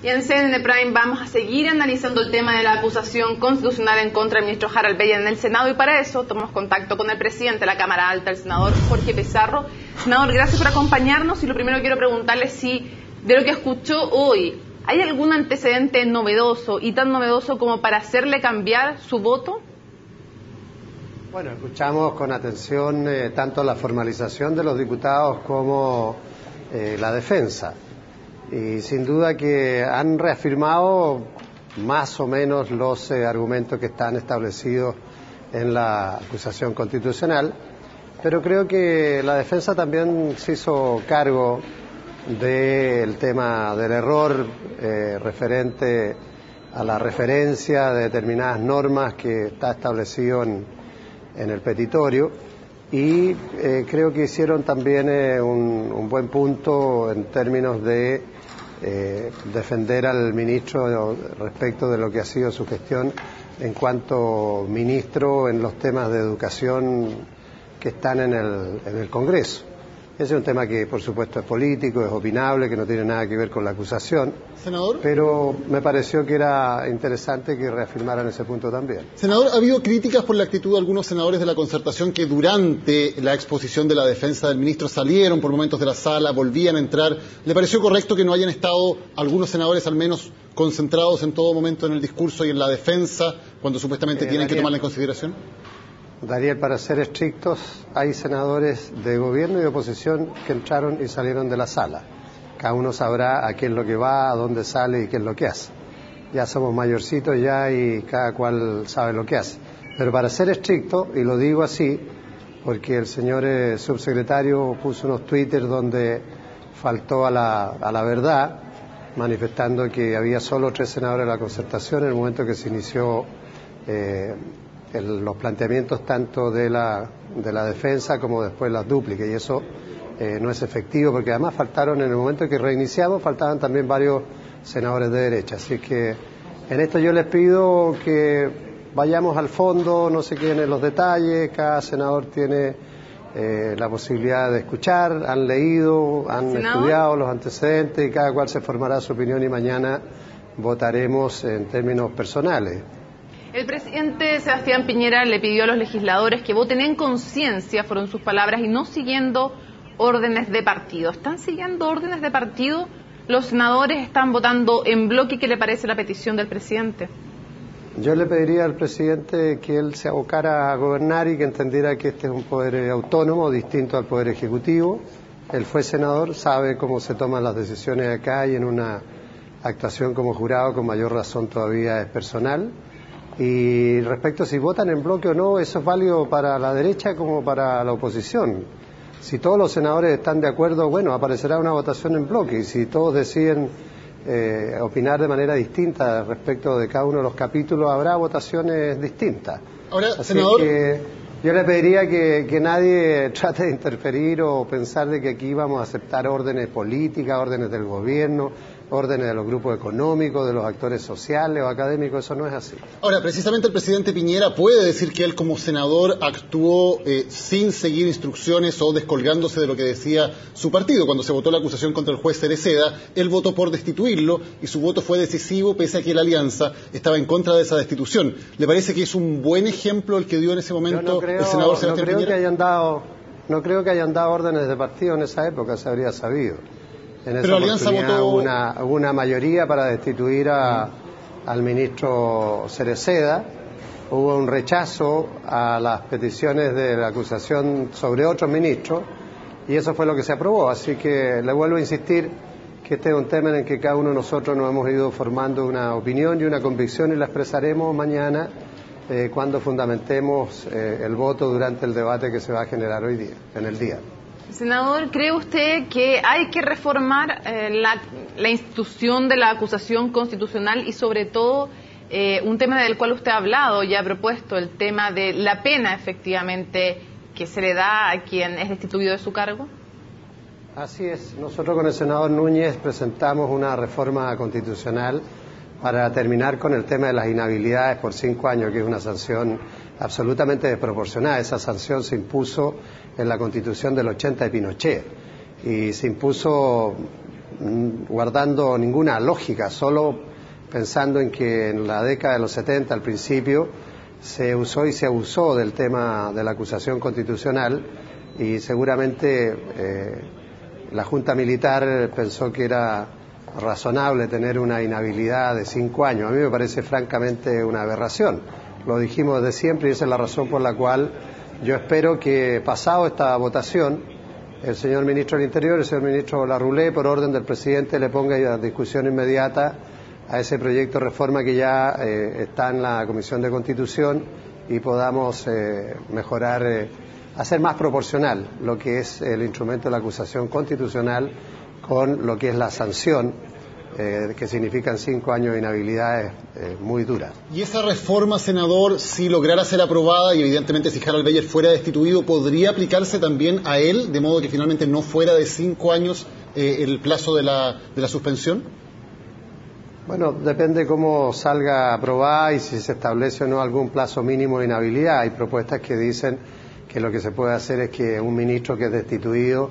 Y en CNN Prime vamos a seguir analizando el tema de la acusación constitucional en contra del ministro Harald Beyer en el Senado, y para eso tomamos contacto con el presidente de la Cámara Alta, el senador Jorge Pizarro. Senador, gracias por acompañarnos, y lo primero quiero preguntarle si de lo que escuchó hoy, ¿hay algún antecedente novedoso y tan novedoso como para hacerle cambiar su voto? Bueno, escuchamos con atención tanto la formalización de los diputados como la defensa. Y sin duda que han reafirmado más o menos los argumentos que están establecidos en la acusación constitucional, pero creo que la defensa también se hizo cargo del tema del error referente a la referencia de determinadas normas que está establecido en el petitorio, y creo que hicieron también un buen punto en términos de defender al ministro respecto de lo que ha sido su gestión en cuanto ministro en los temas de educación que están en el Congreso. Ese es un tema que por supuesto es político, es opinable, que no tiene nada que ver con la acusación. Senador, pero me pareció que era interesante que reafirmaran ese punto también. Senador, ha habido críticas por la actitud de algunos senadores de la Concertación que durante la exposición de la defensa del ministro salieron por momentos de la sala, volvían a entrar. ¿Le pareció correcto que no hayan estado algunos senadores al menos concentrados en todo momento en el discurso y en la defensa cuando supuestamente tienen que tomarla en consideración? Daniel, para ser estrictos, hay senadores de gobierno y de oposición que entraron y salieron de la sala. Cada uno sabrá a qué es lo que va, a dónde sale y qué es lo que hace. Ya somos mayorcitos ya y cada cual sabe lo que hace. Pero para ser estricto, y lo digo así, porque el señor subsecretario puso unos twitters donde faltó a la verdad, manifestando que había solo 3 senadores de la Concertación en el momento que se inició los planteamientos tanto de la defensa como después las dúplicas, y eso no es efectivo, porque además faltaron en el momento que reiniciamos, faltaban también varios senadores de derecha. Así que en esto yo les pido que vayamos al fondo, no se queden en los detalles, cada senador tiene la posibilidad de escuchar, han leído, han estudiado los antecedentes y cada cual se formará su opinión, y mañana votaremos en términos personales. El presidente Sebastián Piñera le pidió a los legisladores que voten en conciencia, fueron sus palabras, y no siguiendo órdenes de partido. ¿Están siguiendo órdenes de partido? ¿Los senadores están votando en bloque? ¿Qué le parece la petición del presidente? Yo le pediría al presidente que él se abocara a gobernar y que entendiera que este es un poder autónomo, distinto al poder ejecutivo. Él fue senador, sabe cómo se toman las decisiones acá, y en una actuación como jurado con mayor razón todavía es personal. Y respecto a si votan en bloque o no, eso es válido para la derecha como para la oposición. Si todos los senadores están de acuerdo, bueno, aparecerá una votación en bloque, y si todos deciden opinar de manera distinta respecto de cada uno de los capítulos, habrá votaciones distintas. Ahora, así senador, que yo le pediría que nadie trate de interferir o pensar de que aquí vamos a aceptar órdenes políticas, órdenes del gobierno, órdenes de los grupos económicos, de los actores sociales o académicos. Eso no es así. Ahora, precisamente el presidente Piñera puede decir que él como senador actuó sin seguir instrucciones o descolgándose de lo que decía su partido. Cuando se votó la acusación contra el juez Cereceda, él votó por destituirlo, y su voto fue decisivo pese a que la alianza estaba en contra de esa destitución. ¿Le parece que es un buen ejemplo el que dio en ese momento el senador Sebastián Piñera? No creo que hayan dado órdenes de partido en esa época, se habría sabido. En esa Pero Alianza votó... hubo una mayoría para destituir al ministro Cereceda, hubo un rechazo a las peticiones de la acusación sobre otros ministros, y eso fue lo que se aprobó. Así que le vuelvo a insistir que este es un tema en el que cada uno de nosotros nos hemos ido formando una opinión y una convicción, y la expresaremos mañana cuando fundamentemos el voto durante el debate que se va a generar hoy día, en el día. Senador, ¿cree usted que hay que reformar la institución de la acusación constitucional y sobre todo un tema del cual usted ha hablado y ha propuesto, el tema de la pena efectivamente que se le da a quien es destituido de su cargo? Así es. Nosotros con el senador Núñez presentamos una reforma constitucional para terminar con el tema de las inhabilidades por 5 años, que es una sanción absolutamente desproporcionada. Esa sanción se impuso en la Constitución del 80 de Pinochet y se impuso guardando ninguna lógica, solo pensando en que en la década de los 70, al principio, se usó y se abusó del tema de la acusación constitucional y seguramente la Junta Militar pensó que era razonable tener una inhabilidad de 5 años. A mí me parece francamente una aberración. Lo dijimos desde siempre y esa es la razón por la cual yo espero que, pasado esta votación, el señor ministro del Interior, el señor ministro Larroulé, por orden del presidente, le ponga a discusión inmediata a ese proyecto de reforma que ya está en la Comisión de Constitución y podamos mejorar, hacer más proporcional lo que es el instrumento de la acusación constitucional con lo que es la sanción, que significan 5 años de inhabilidades muy duras. Y esa reforma, senador, si lograra ser aprobada y evidentemente si Harald Beyer fuera destituido, ¿podría aplicarse también a él, de modo que finalmente no fuera de 5 años el plazo de la suspensión? Bueno, depende cómo salga aprobada y si se establece o no algún plazo mínimo de inhabilidad. Hay propuestas que dicen que lo que se puede hacer es que un ministro que es destituido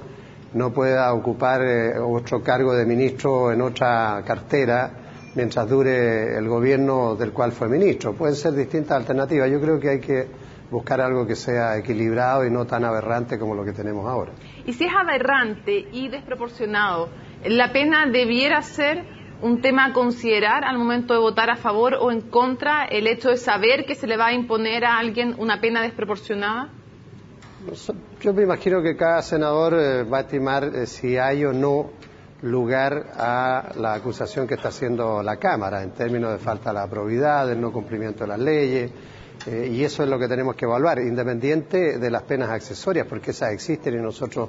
no pueda ocupar otro cargo de ministro en otra cartera mientras dure el gobierno del cual fue ministro. Pueden ser distintas alternativas. Yo creo que hay que buscar algo que sea equilibrado y no tan aberrante como lo que tenemos ahora. Y si es aberrante y desproporcionado, ¿la pena debiera ser un tema a considerar al momento de votar a favor o en contra, el hecho de saber que se le va a imponer a alguien una pena desproporcionada? Yo me imagino que cada senador va a estimar si hay o no lugar a la acusación que está haciendo la Cámara en términos de falta de la probidad, del no cumplimiento de las leyes, y eso es lo que tenemos que evaluar, independiente de las penas accesorias, porque esas existen y nosotros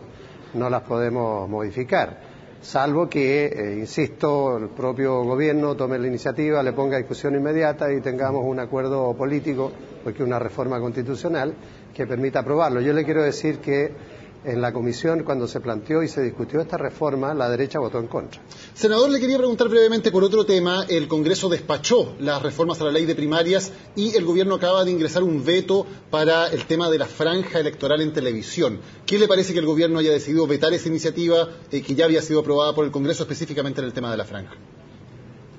no las podemos modificar. Salvo que, insisto, el propio gobierno tome la iniciativa, le ponga a discusión inmediata y tengamos un acuerdo político, porque una reforma constitucional que permita aprobarlo. Yo le quiero decir que en la comisión, cuando se planteó y se discutió esta reforma, la derecha votó en contra. Senador, le quería preguntar brevemente por otro tema. El Congreso despachó las reformas a la ley de primarias y el gobierno acaba de ingresar un veto para el tema de la franja electoral en televisión. ¿Qué le parece que el gobierno haya decidido vetar esa iniciativa que ya había sido aprobada por el Congreso, específicamente en el tema de la franja?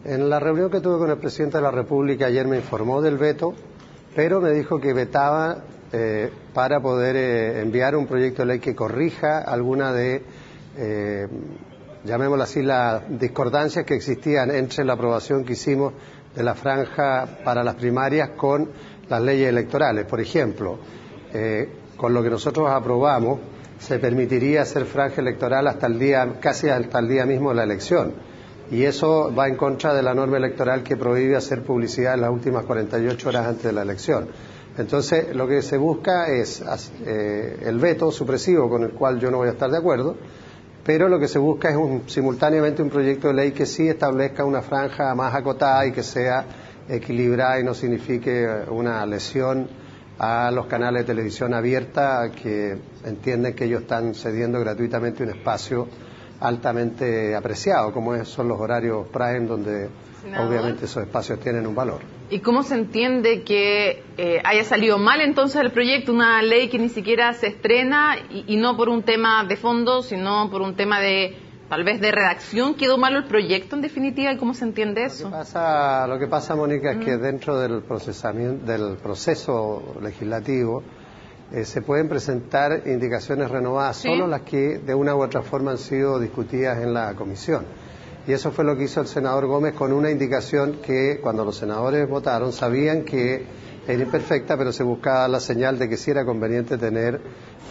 En la reunión que tuve con el presidente de la República ayer me informó del veto, pero me dijo que vetaba para poder enviar un proyecto de ley que corrija alguna de, llamémoslo así, las discordancias que existían entre la aprobación que hicimos de la franja para las primarias con las leyes electorales. Por ejemplo, con lo que nosotros aprobamos, se permitiría hacer franja electoral hasta el día, casi hasta el día mismo de la elección. Y eso va en contra de la norma electoral que prohíbe hacer publicidad en las últimas 48 horas antes de la elección. Entonces, lo que se busca es el veto supresivo, con el cual yo no voy a estar de acuerdo, pero lo que se busca es simultáneamente un proyecto de ley que sí establezca una franja más acotada y que sea equilibrada y no signifique una lesión a los canales de televisión abierta que entienden que ellos están cediendo gratuitamente un espacio altamente apreciado, como son los horarios prime, donde obviamente esos espacios tienen un valor. ¿Y cómo se entiende que haya salido mal entonces el proyecto, una ley que ni siquiera se estrena y no por un tema de fondo, sino por un tema de, tal vez, de redacción? ¿Quedó malo el proyecto en definitiva y cómo se entiende eso? Lo que pasa, Mónica, es que dentro del proceso legislativo se pueden presentar indicaciones renovadas, ¿sí? Solo las que de una u otra forma han sido discutidas en la comisión. Y eso fue lo que hizo el senador Gómez con una indicación que cuando los senadores votaron sabían que era imperfecta, pero se buscaba la señal de que sí era conveniente tener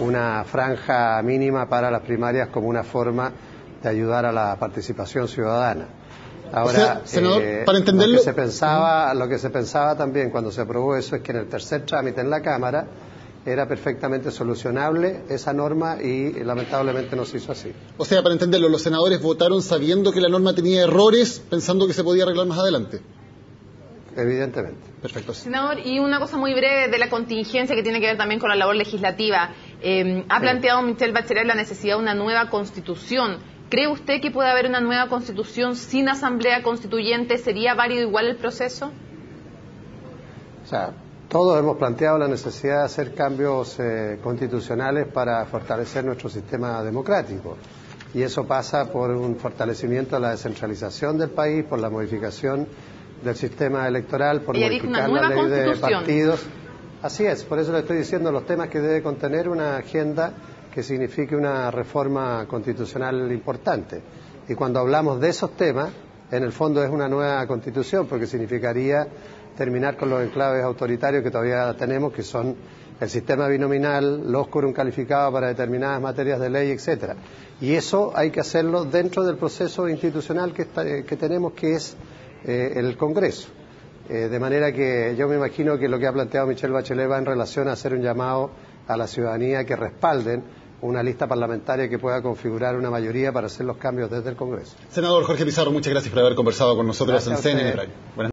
una franja mínima para las primarias como una forma de ayudar a la participación ciudadana. Ahora, senador, para entenderlo, lo que se pensaba también cuando se aprobó eso es que en el tercer trámite en la Cámara era perfectamente solucionable esa norma y lamentablemente no se hizo así. O sea, para entenderlo, los senadores votaron sabiendo que la norma tenía errores, pensando que se podía arreglar más adelante. Evidentemente. Perfecto. Senador, y una cosa muy breve de la contingencia que tiene que ver también con la labor legislativa. Ha planteado Michelle Bachelet la necesidad de una nueva constitución. ¿Cree usted que puede haber una nueva constitución sin asamblea constituyente? ¿Sería válido igual el proceso? O sea, todos hemos planteado la necesidad de hacer cambios constitucionales para fortalecer nuestro sistema democrático. y eso pasa por un fortalecimiento de la descentralización del país, por la modificación del sistema electoral, por modificar la ley de partidos. Así es, por eso le estoy diciendo los temas que debe contener una agenda que signifique una reforma constitucional importante. Y cuando hablamos de esos temas, en el fondo es una nueva constitución, porque significaría terminar con los enclaves autoritarios que todavía tenemos, que son el sistema binominal, los quórum calificados para determinadas materias de ley, etcétera. Y eso hay que hacerlo dentro del proceso institucional que tenemos, que es el Congreso. De manera que yo me imagino que lo que ha planteado Michelle Bachelet va en relación a hacer un llamado a la ciudadanía que respalden una lista parlamentaria que pueda configurar una mayoría para hacer los cambios desde el Congreso. Senador Jorge Pizarro, muchas gracias por haber conversado con nosotros en CNN Prime.